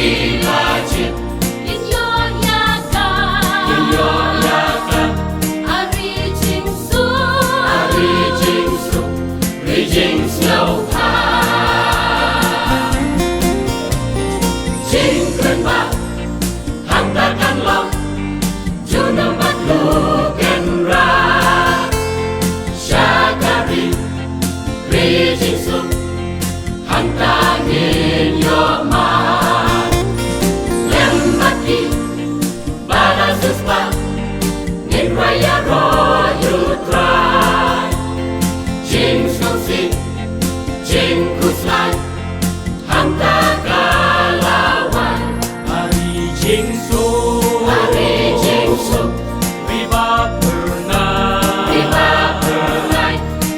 Imagine in your yaka, Ari Jingsu, reaching snow high. Jingkren ba, hantakan lo, Juno Matluken ra, Shakari, reaching snow, hantangin your mind. Lembaki, Balasuspa, Ninraya Royu try. Jing Snosi, Jing Kuslai, Hanta Kalawan. Ari Jingsu, Riba Pernai,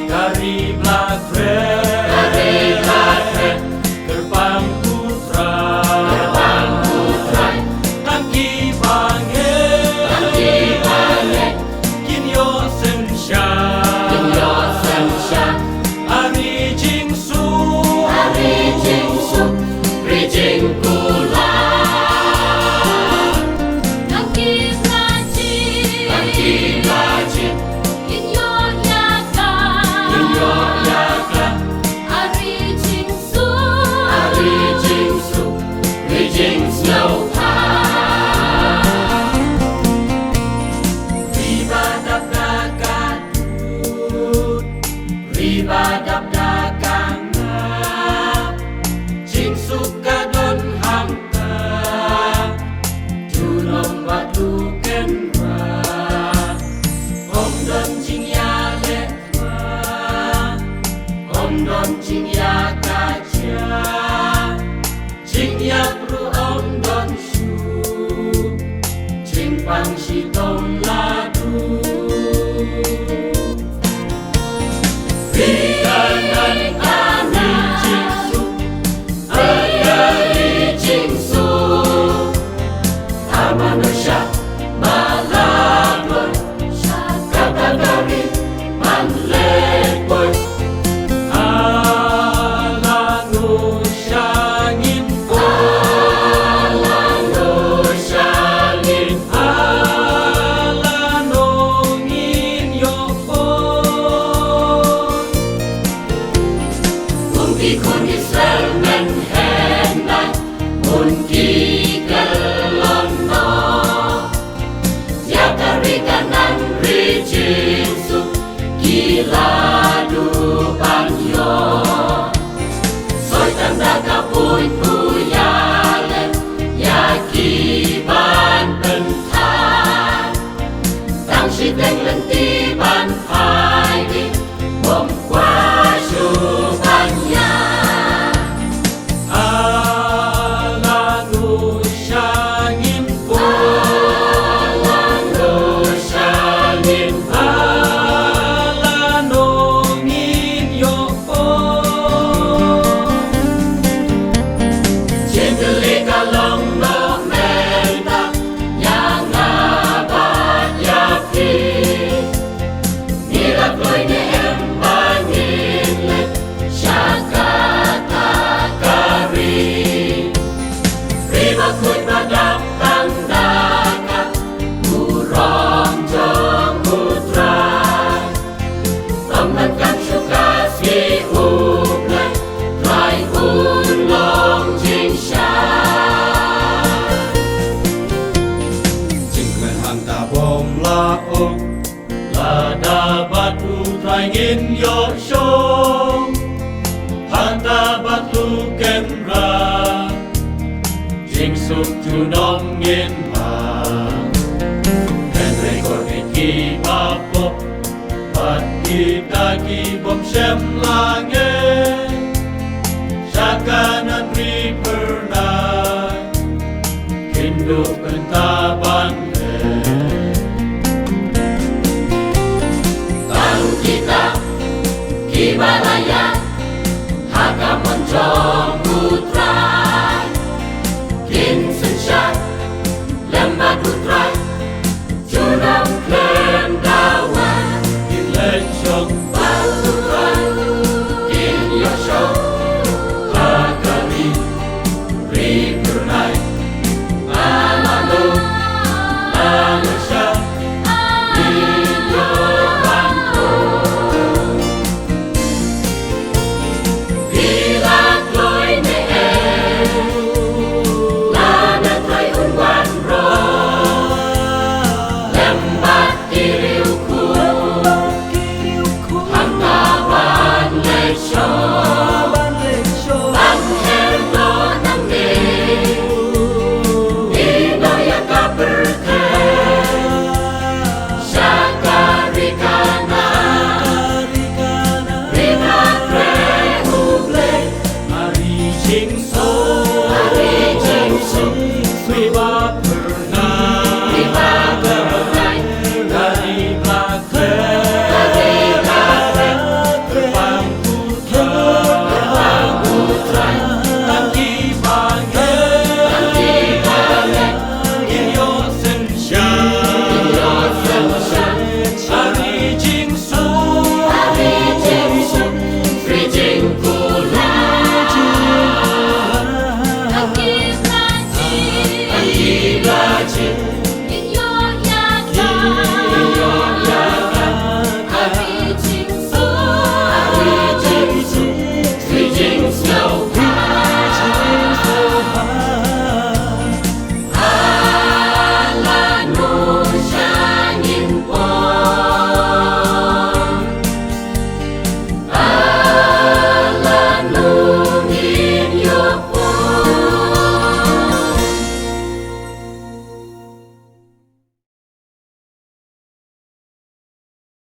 Kari Black Red, Gerbang Putra, Tangki Bange, Kinyo Sensha, Ari Jingsu, Reaching Kula, Nangki Laji, in your yaka, Ari Jingsu, reaching snow high. Riba Dabdakan Tut, Riba Dabdakan Na, Jingsu Kadon Hamta, Junom Matluken ra, Om Don Jing Ya Letwa, Om Don Jing Ya Kaja, Jing Ya Pru Om Don Shu, Jing Pang Si Tom Ladu. Kanan Ari Jingsu, Ari Jingsu, Manusia Malakon, Katanari Manlekboy, Alanu Syangin Alano Syangin, Alanongin Yopon, Kunti Kundi Selmen Henai, Kunti Kelono, Yakari Kanan Rijinsu, Kiladu Panyo, Soy Tanda Kapuy Kuyalen, Yakiban Pentai, Tang Shiteng Lentiban Paidi, Bom Kwashu Panya. Alanu Syangin Alano Syangin, Alanongin Yopon, Jindeli Kalong No Menta, Yang Abad Yapi, Nilakloy ni Embangin Let, Syakata Kari, Riba Kuy Badap Tandaka, Burong Jong Utray, Tongnan Kang Syukasi Ublay, Try Ulong Jingsha. Jingkren Hanta Bom Laong, Lada Batu Traingin Yoshong, Hanta Batu Kenra, Jingsuk Junom Ngin Ma, Henry Kornit Ki Bapop, Pat Kitaki Bom Shem Langit, Shakanan Ripernai, Kinduk Pentaban Tahu kita Kibalaya Haka Moncong